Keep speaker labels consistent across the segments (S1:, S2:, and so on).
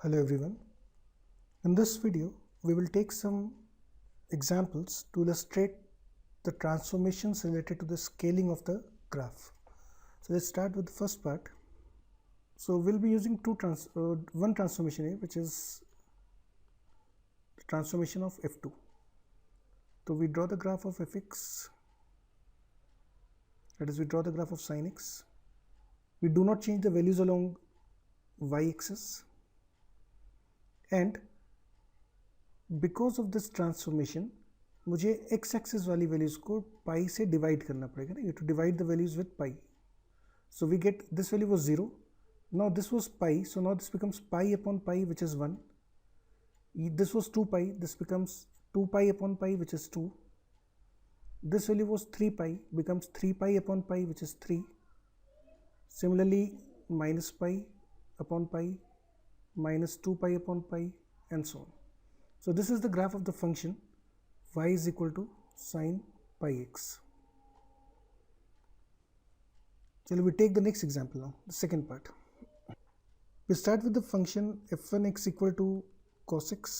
S1: Hello everyone. In this video, we will take some examples to illustrate the transformations related to the scaling of the graph. So let's start with the first part. So we'll be using one transformation here, which is the transformation of f2. So we draw the graph of fx, that is we draw the graph of sin x. We do not change the values along y-axis, and because of this transformation मुझे x axis वाली values को pi से divide करना पड़ेगा ना, you to divide the values with pi. So we get this value was 0. Now this was pi, so now this becomes pi upon pi which is 1. This was 2 pi, this becomes 2 pi upon pi which is 2. This value was 3 pi, becomes 3 pi upon pi which is 3. Similarly minus pi upon pi, minus 2 pi upon pi, and so on. So this is the graph of the function y is equal to sin pi x. So we take the next example now, the second part. We start with the function f1x equal to cos x,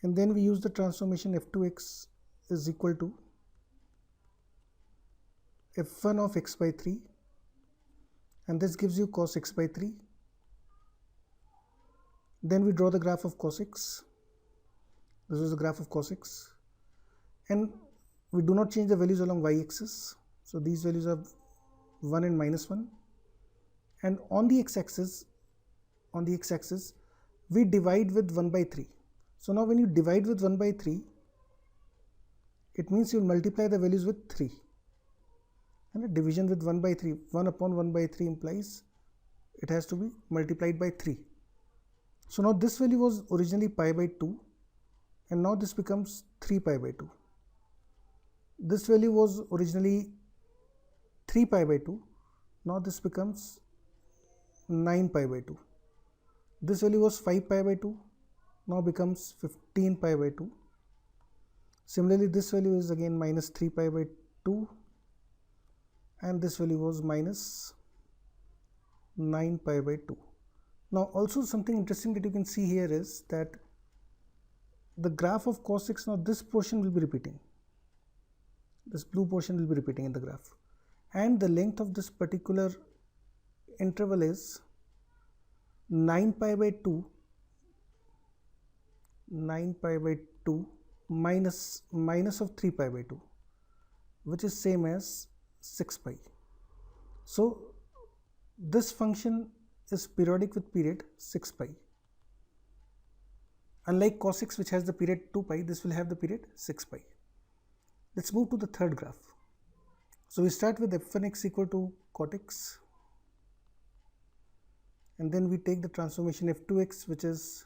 S1: and then we use the transformation f2x is equal to f1 of x by 3, and this gives you cos x by 3. Then we draw the graph of cos x. This is the graph of cos x, and we do not change the values along y-axis. So these values are 1 and minus 1, and on the x-axis, we divide with 1 by 3. So now when you divide with 1 by 3, it means you multiply the values with 3, and a division with 1 by 3, 1 upon 1 by 3 implies it has to be multiplied by 3. So now this value was originally pi by 2, and now this becomes 3 pi by 2. This value was originally 3 pi by 2, now this becomes 9 pi by 2. This value was 5 pi by 2, now becomes 15 pi by 2. Similarly, this value is again minus 3 pi by 2, and this value was minus 9 pi by 2. Now also something interesting that you can see here is that the graph of cos x, now this portion will be repeating, this blue portion will be repeating in the graph, and the length of this particular interval is 9 pi by 2, 9 pi by 2 minus of 3 pi by 2, which is same as 6 pi. So this function is periodic with period 6 pi. Unlike cos x, which has the period 2 pi, this will have the period 6 pi. Let's move to the third graph. So we start with f1x equal to cot x, and then we take the transformation f2x, which is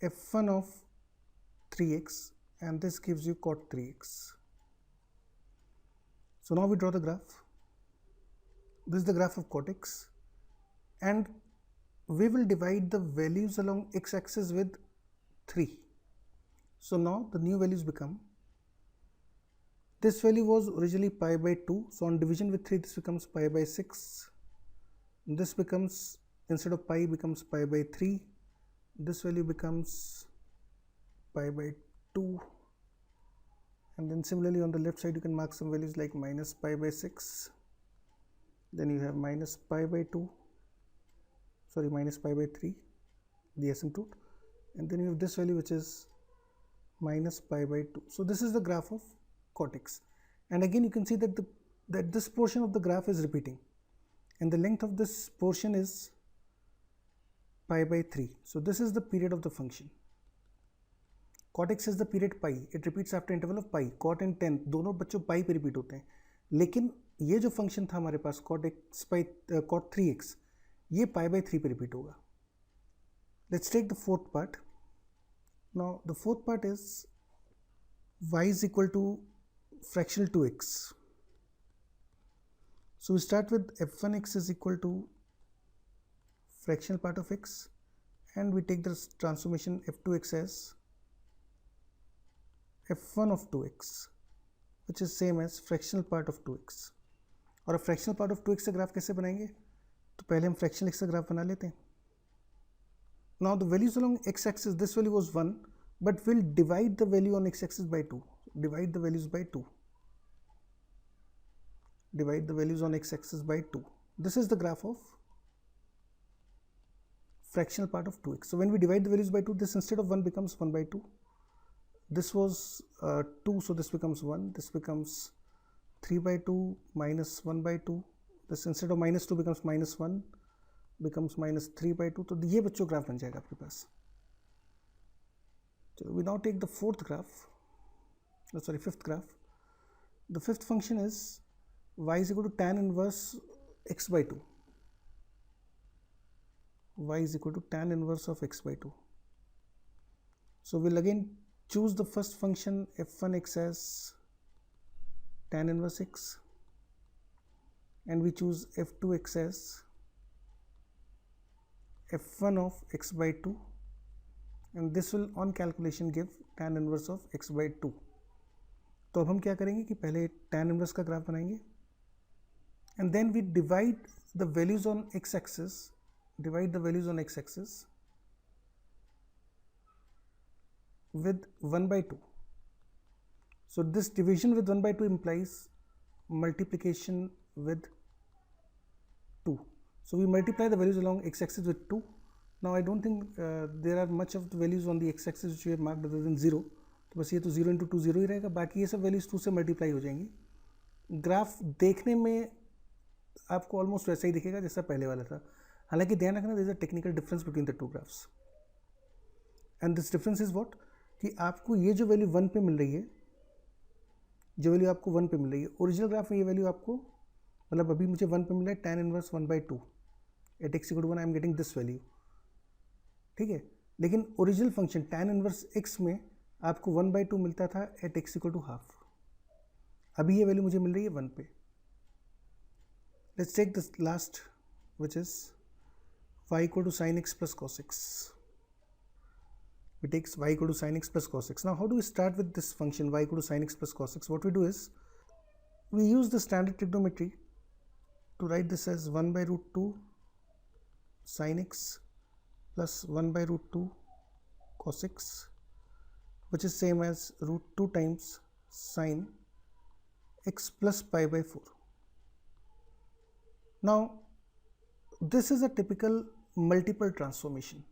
S1: f1 of 3x, and this gives you cot 3x. So now we draw the graph. This is the graph of cot x, and we will divide the values along x-axis with 3. So now the new values become, this value was originally pi by 2, so on division with 3 this becomes pi by 6. This becomes, instead of pi, becomes pi by 3. This value becomes pi by 2, and then similarly on the left side you can mark some values like minus pi by 6. Then you have minus pi by 2, sorry, minus pi by 3, the asymptote, and then you have this value which is minus pi by 2. So this is the graph of cot x, and again you can see that this portion of the graph is repeating, and the length of this portion is pi by 3. So this is the period of the function. Cot x is the period pi, it repeats after interval of pi. Cot and tan दोनों बच्चों pi पे repeat होते हैं, लेकिन ये जो function था हमारे पास cot x by cot 3x, ये pi by 3 पे रिपीट होगा. Let's take the fourth part. Now the fourth part is y is equal to fractional 2x. So we start with f1x is equal to fractional part of x, and we take the transformation f2x as f1 of 2x, which is same as fractional part of 2x. और अब fractional part of 2x का graph कैसे बनाएंगे? तो पहले हम fractional x का graph बना लेते हैं. Now the values along x-axis, this value was 1, but we'll divide the value on x-axis by 2. Divide the values by 2. Divide the values on x-axis by 2. This is the graph of fractional part of 2x. So when we divide the values by 2, this instead of 1 becomes 1 by 2. This was 2, so this becomes 1. This becomes 3 by 2 minus 1 by 2. This instead of minus 2 becomes minus 1, becomes minus 3 by 2. तो ये बच्चों graph बन जाएगा आपके पास. So we now take the fifth graph. The fifth function is y is equal to tan inverse x by 2. Y is equal to tan inverse of x by 2. So we'll again choose the first function f1x as tan inverse x, and we choose f2x as f1 of x by 2, and this will on calculation give tan inverse of x by 2. तो अब हम क्या करेंगे कि पहले tan inverse का graph बनाएंगे, and then we divide the values on x-axis, with 1 by 2. So this division with 1 by 2 implies multiplication with 2. So we multiply the values along x-axis with 2. Now I don't think there are much of the values on the x-axis which we have marked other than 0. तो बस ये तो 0 into 2 0 ही रहेगा, बाकी ये सब values 2 से multiply हो जाएंगी. ग्राफ देखने में आपको ऑलमोस्ट वैसा ही दिखेगा जैसा पहले वाला था. हालांकि ध्यान रखना, there is a technical difference between the two graphs, and this difference is what, कि आपको ये जो वैल्यू 1 पे मिल रही है, जो वैल्यू आपको 1 पे मिल रही है, ओरिजिनल ग्राफ में ये वैल्यू आपको, मतलब अभी मुझे 1 पे मिल रहा है tan inverse 1 by 2 at x equal to 1, I am getting this value. ठीक है, लेकिन original function tan inverse x में आपको 1 by 2 मिलता था at x equal to half. अभी ये वैल्यू मुझे मिल रही है 1 पे. Let's take this last which is y equal to sin x plus cos x. We take y equal to sin x plus cos x. Now how do we start with this function y equal to sin x plus cos x? What we do is we use the standard trigonometry to write this as 1 by root 2 sin x plus 1 by root 2 cos x, which is same as root 2 times sin x plus pi by 4. Now this is a typical multiple transformation.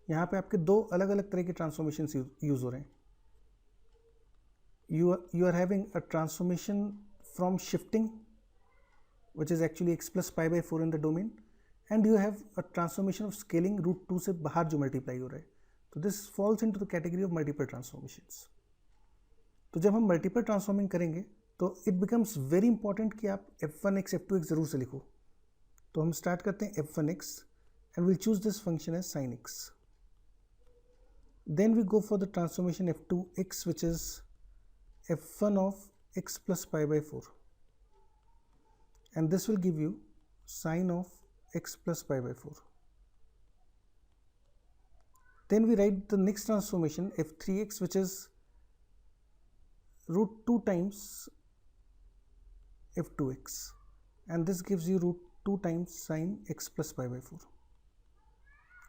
S1: यहाँ पे आपके दो अलग अलग तरह के transformation use हो रहे हैं. You are having a transformation from shifting which is actually x plus pi by 4 in the domain, and you have a transformation of scaling root 2 से बाहर जो मल्टीप्लाई हो रहा है. तो this falls into the category of multiple transformations. तो जब हम मल्टीपल ट्रांसफॉर्मिंग करेंगे तो इट बिकम्स वेरी इंपॉर्टेंट कि आप f1x f2x ज़रूर से लिखो. तो हम स्टार्ट करते हैं f1x and we'll choose this function as sin x. Then we go for the transformation f2x, which is f1 of x plus pi by 4, and this will give you sin of x plus pi by 4. Then we write the next transformation f3x, which is root 2 times f2x, and this gives you root 2 times sin x plus pi by 4.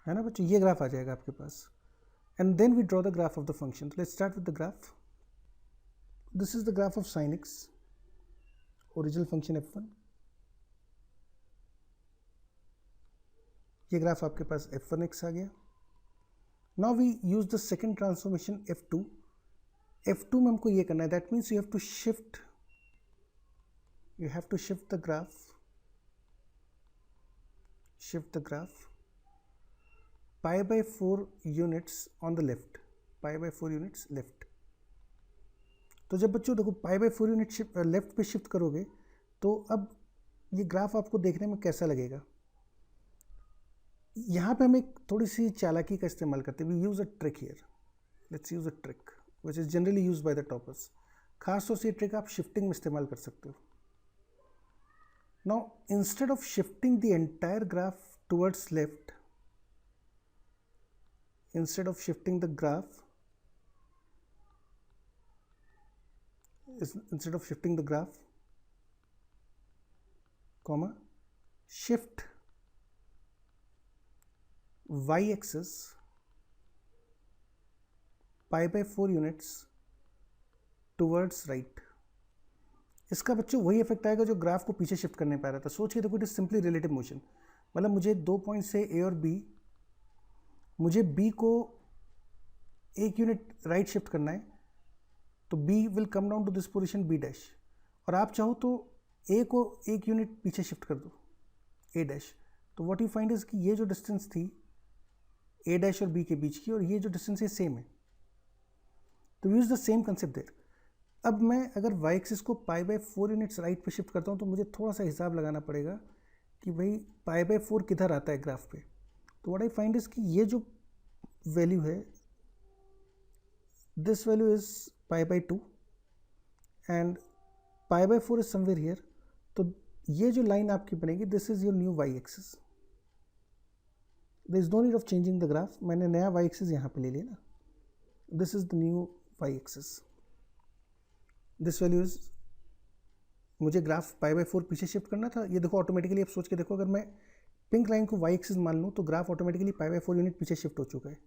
S1: है ना बच्चों, ये graph आ जाएगा आपके पास. And then we draw the graph of the function. Let's start with the graph. This is the graph of sin x, original function f1. ये graph आपके पास f1x आ गया. Now we use the second transformation f2. f2 में हमको ये करना है, that means you have to shift the graph. Shift the graph pi by 4 units on the left, pi by 4 units left. तो जब बच्चों देखो pi by 4 यूनिट लेफ्ट पे शिफ्ट करोगे तो अब ये ग्राफ आपको देखने में कैसा लगेगा. यहाँ पे हम एक थोड़ी सी चालाकी का इस्तेमाल करते हैं. We use a trick here. Let's use a trick which is generally use by the toppers. खासतौर से ये ट्रिक आप शिफ्टिंग में इस्तेमाल कर सकते हो. Now instead of shifting the entire graph towards left, instead of shifting the graph shift y axis π/4 units towards right. इसका बच्चों वही इफेक्ट आएगा जो ग्राफ को पीछे शिफ्ट करने पा रहा था। सोच के देखो, it is simply relative motion. मतलब मुझे 2 पॉइंट से ए और बी, मुझे बी को 1 यूनिट राइट शिफ्ट करना है, तो B will come down to this position B dash, और आप चाहो तो ए को 1 यूनिट पीछे शिफ्ट कर दो ए डैश। तो व्हाट यू फाइंड इज कि ये जो डिस्टेंस थी ए डैश और बी के बीच की, और ये जो डिस्टेंस है सेम है। तो use the same concept there. अब मैं अगर वाई एक्सिस को π/4 यूनिट्स राइट पे शिफ्ट करता हूँ, तो मुझे थोड़ा सा हिसाब लगाना पड़ेगा कि भाई π/4 किधर आता है ग्राफ पे। तो व्हाट आई फाइंड इज कि ये जो वैल्यू है, this value is π/2 and π/4 is somewhere here. तो ये जो लाइन आपकी बनेगी, this is your new Y axis. There is no need of changing the graph. मैंने नया वाई एक्सिस यहाँ पे ले लिया ना, this is the new Y axis. This value is, मुझे ग्राफ π/4 पीछे शिफ्ट करना था। ये देखो ऑटोमेटिकली, अब सोच के देखो, अगर मैं पिंक लाइन को वाई एक्सिस मान लूँ तो ग्राफ ऑटोमेटिकली π/4 यूनिट पीछे शिफ्ट हो चुका है।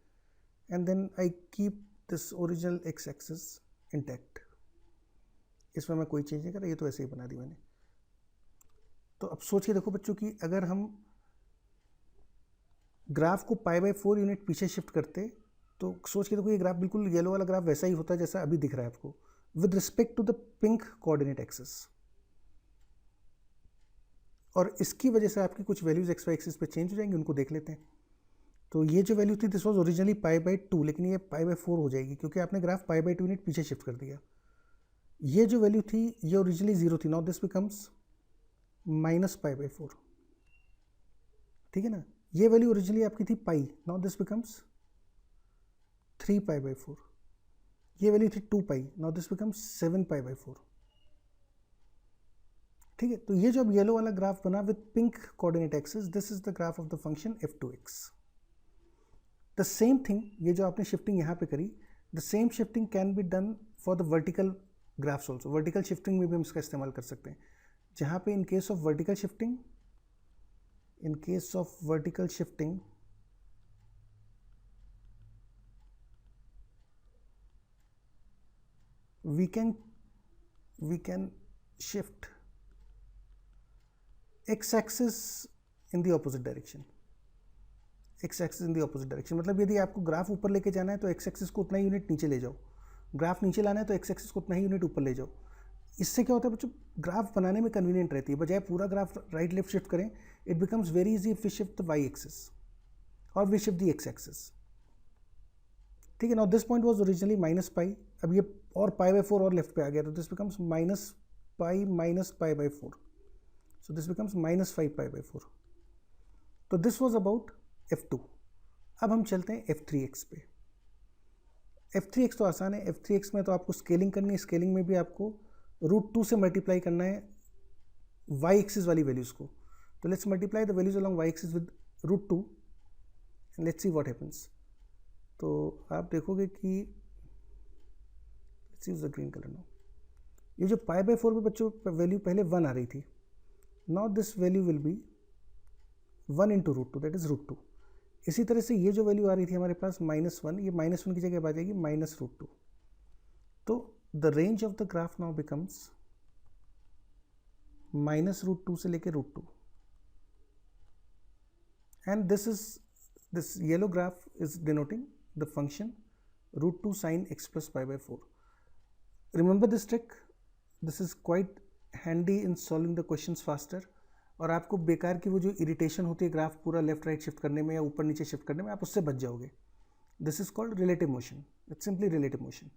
S1: And then I keep this original x axis intact. इसमें मैं कोई चेंज नहीं कर रहा, ये तो ऐसे ही बना दी मैंने। तो अब सोच के देखो बच्चों कि अगर हम ग्राफ को π/4 यूनिट पीछे शिफ्ट करते, तो सोच के देखो ये ग्राफ बिल्कुल येलो वाला ग्राफ वैसा ही होता है जैसा अभी दिख रहा है आपको, with respect to the pink coordinate axis। और इसकी वजह से आपकी कुछ वैल्यूज एक्स वाई एक्सिस पे चेंज हो जाएंगी, उनको देख लेते हैं। तो ये जो वैल्यू थी, दिस वाज ओरिजिनली π/2, लेकिन ये π/4 हो जाएगी क्योंकि आपने ग्राफ π/2 यूनिट पीछे शिफ्ट कर दिया। ये जो वैल्यू थी ये ओरिजिनली 0 थी, नाउ दिस बिकम्स -π/4। ठीक है ना। ये वैल्यू ओरिजिनली आपकी थी पाई, नाउ दिस बिकम्स 3π/4। ये वैल्यू थी 2 पाई, नाउ दिस बिकम्स 7π/4। ठीक है। तो ये जो अब येलो वाला ग्राफ बना with pink coordinate axis, this is the graph of the function f2x। The same thing, ये जो आपने शिफ्टिंग यहाँ पे करी, the same shifting can be done for the vertical graphs also. Vertical shifting में भी हम इसका इस्तेमाल कर सकते हैं, जहाँ पे in case of vertical shifting, we can shift x-axis in the opposite direction। x-axis in the opposite direction मतलब यदि आपको ग्राफ ऊपर लेके जाना है तो x-axis को उतना ही यूनिट नीचे ले जाओ, ग्राफ नीचे लाना है तो x-axis को उतना ही यूनिट ऊपर ले जाओ। इससे क्या होता है बच्चों, ग्राफ बनाने में कन्वीनियंट रहती है। बजाय पूरा ग्राफ राइट लेफ्ट शिफ्ट करें, it becomes very easy if we shift the Y axis और वी शिफ्ट द एक्स-एक्सिस। ठीक है। Now this point was originally -π, अब ये और π/4 और लेफ्ट पे आ गया, तो this becomes -π/4। So this becomes -5π/4। तो दिस वाज अबाउट f2। अब हम चलते हैं f3x पे। f3x तो आसान है। f3x में तो आपको स्केलिंग करनी है, स्केलिंग में भी आपको √2 से मल्टीप्लाई करना है वाई एक्सिस वाली वैल्यूज़ को। तो let's multiply the values along y axis with √2 and let's see what happens. तो आप देखोगे कि let's use the green colour now. ये जो π/4 पे बच्चों वैल्यू पहले 1 आ रही थी, now this value will be 1 × √2, that is √2। इसी तरह से ये जो वैल्यू आ रही थी हमारे पास -1, ये -1 की जगह आ जाएगी -√2। तो the range of the graph now becomes -√2 से लेके √2, and this yellow graph is denoting the function √2 sin x plus π/4। Remember this trick, this is quite handy in solving the questions faster। और आपको बेकार की वो जो इरिटेशन होती है ग्राफ पूरा लेफ्ट राइट शिफ्ट करने में या ऊपर नीचे शिफ्ट करने में, आप उससे बच जाओगे। This is called relative motion, it's simply relative motion.